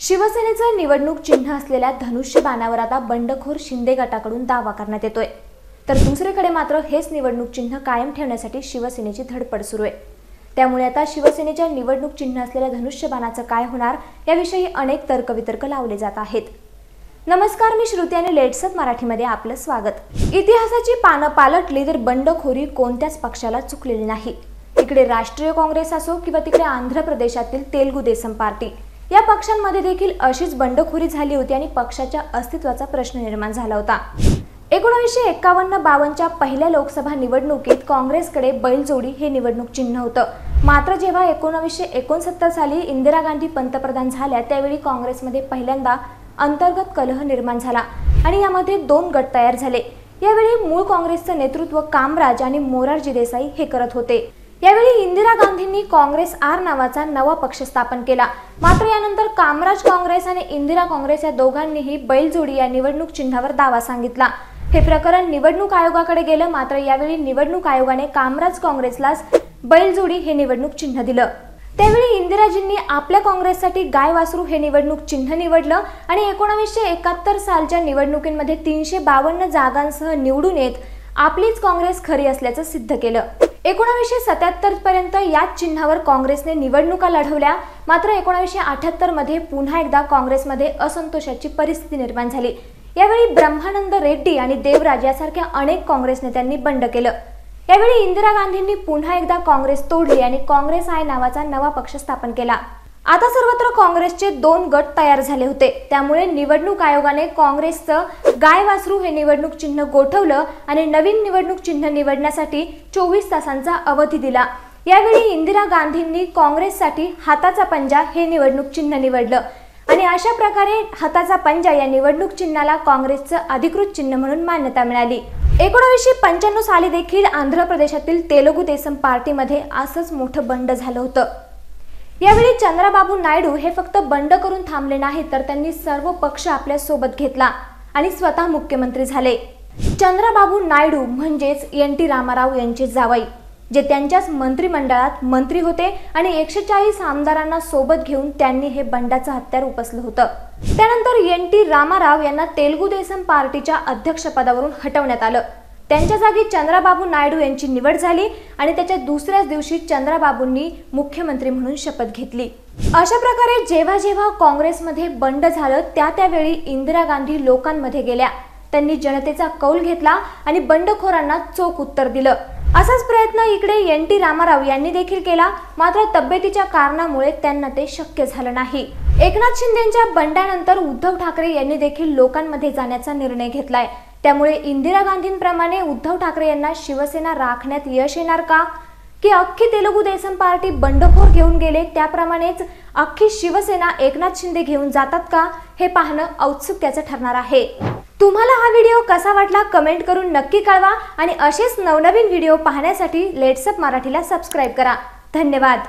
शिवसेनेचं निवडणूक चिन्ह असलेल्या धनुष्यबाणावर आता बंडखोर शिंदे गटाकडून दावा करण्यात येतोय। तर दुसरीकडे मात्र हेच निवडणूक चिन्ह कायम ठेवण्यासाठी शिवसेनेची धडपड सुरू आहे। त्यामुळे आता शिवसेनेच्या निवडणूक चिन्ह असलेल्या धनुष्यबाणाचं काय होणार याविषयी अनेक तर्कवितर्क लावले जात आहेत। नमस्कार, मी श्रुती आणि लेट्सअप मराठीमध्ये आपलं स्वागत। इतिहासाची पानं पालटली तर बंडखोरी कोणत्याच पक्षाला चुकलेली नाही। इकडे राष्ट्रीय काँग्रेस असो किंवा तिकडे आंध्र प्रदेशातील तेलुगू देसम पार्टी, या पक्षांमध्ये देखील अशीच बंडखोरी झाली होती आणि पक्षाच्या अस्तित्वाचा प्रश्न निर्माण झाला होता। 1951-52च्या पहिल्या लोकसभा निवडणुकीत काँग्रेसकडे बैलजोडी हे निवडणूक चिन्ह होतं। मात्र जेव्हा 1969 साली इंदिरा गांधी पंतप्रधान झाल्या त्यावेळी काँग्रेसमध्ये पहिल्यांदा अंतर्गत कलह निर्माण झाला आणि यामध्ये दोन गट तयार झाले। यावेळी मूळ काँग्रेसचं नेतृत्व कामराज आणि मोरारजी देसाई हे करत होते। यावेळी इंदिरा गांधींनी काँग्रेस आर नावाचा नवा पक्ष स्थापन केला। मात्र यानंतर कामराज काँग्रेस आणि इंदिरा काँग्रेस या दोघांनीही बैलजोडी या निवडणूक चिन्हावर दावा सांगितला। हे प्रकरण निवडणूक आयोगाकडे गेलं। मात्र यावेळी निवडणूक आयोगाने कामराज काँग्रेसलाच बैलजोडी हे निवडणूक चिन्ह दिलं। त्यावेळी इंदिराजींनी आपल्या काँग्रेससाठी गाय वासरू हे निवडणूक चिन्ह निवडलं आणि 1971 सालच्या निवडणुकीमध्ये 352 जागांसह निवडून येत आपलीच काँग्रेस खरी असल्याचं सिद्ध केलं। 1977 पर्यंत याच चिन्हावर काँग्रेसने निवडणुका लढवल्या। मात्र 1978 मध्ये पुन्हा एकदा काँग्रेसमध्ये असंतोषाची परिस्थिती निर्माण झाली। यावेळी ब्रह्मानंद रेड्डी आणि देवराज यासारख्या अनेक काँग्रेस नेत्यांनी बंड केलं। यावेळी इंदिरा गांधींनी पुन्हा एकदा काँग्रेस तोडली आणि काँग्रेस आय नावाचा नवा पक्ष स्थापन केला। आता सर्वत्र काँग्रेसचे दोन गट तयार झाले होते। त्यामुळे निवडणूक आयोगाने काँग्रेसचं गाय वासरू हे निवडणूक चिन्ह गोठवलं आणि नवीन निवडणूक चिन्ह निवडण्यासाठी 24 तासांचा अवधी दिला। यावेळी इंदिरा गांधींनी काँग्रेससाठी हाताचा पंजा हे निवडणूक चिन्ह निवडलं आणि अशा प्रकारे हाताचा पंजा या निवडणूक चिन्हाला काँग्रेसचं अधिकृत चिन्ह म्हणून मान्यता मिळाली। 1995 साली देखील आंध्र प्रदेशातील तेलुगू देसम पार्टीमध्ये असंच मोठं बंड झालं होतं। यावेळी चंद्राबाबू नायडू हे फक्त बंड करून थांबले नाही तर त्यांनी सर्व पक्ष आपल्या सोबत घेतला आणि स्वतः मुख्यमंत्री झाले। चंद्राबाबू नायडू म्हणजेच एन.टी. रामाराव यांचे जावई, जे त्यांच्याच मंत्रिमंडळात मंत्री होते आणि 140 आमदारांना सोबत घेऊन त्यांनी हे बंडाचं हत्यार उपसलं होतं। त्यानंतर एन.टी. रामाराव यांना तेलुगू देसम पार्टीच्या अध्यक्षपदावरून हटवण्यात आलं। त्यांच्या जागी चंद्राबाबू नायडू यांची निवड झाली आणि त्याच्या दुसऱ्याच दिवशी चंद्राबाबूंनी मुख्यमंत्री म्हणून शपथ घेतली। अशा प्रकारे जेव्हा जेव्हा काँग्रेसमध्ये बंड झालं त्यावेळी इंदिरा गांधी लोकांमध्ये गेल्या। त्यांनी जनतेचा कौल घेतला आणि बंडखोरांना चोख उत्तर दिलं। असाच प्रयत्न इकडे एन.टी. रामाराव यांनी देखील केला। मात्र तब्येतीच्या कारणामुळे त्यांना ते शक्य झालं नाही। एकनाथ शिंदेंच्या बंडानंतर उद्धव ठाकरे यांनी देखील लोकांमध्ये जाण्याचा निर्णय घेतलाय। त्यामुळे इंदिरा गांधींप्रमाणे उद्धव ठाकरे यांना शिवसेना राखण्यात यश येणार का, की अख्खी तेलुगू देसम पार्टी बंडखोर घेऊन गेले त्याप्रमाणेच अख्खी शिवसेना एकनाथ शिंदे घेऊन जातात का, हे पाहणं औत्सुक्याचं ठरणार आहे। तुम्हाला हा व्हिडिओ कसा वाटला कमेंट करून नक्की कळवा आणि असेच नवनवीन व्हिडिओ पाहण्यासाठी लेट्सअप मराठीला सबस्क्राइब करा। धन्यवाद।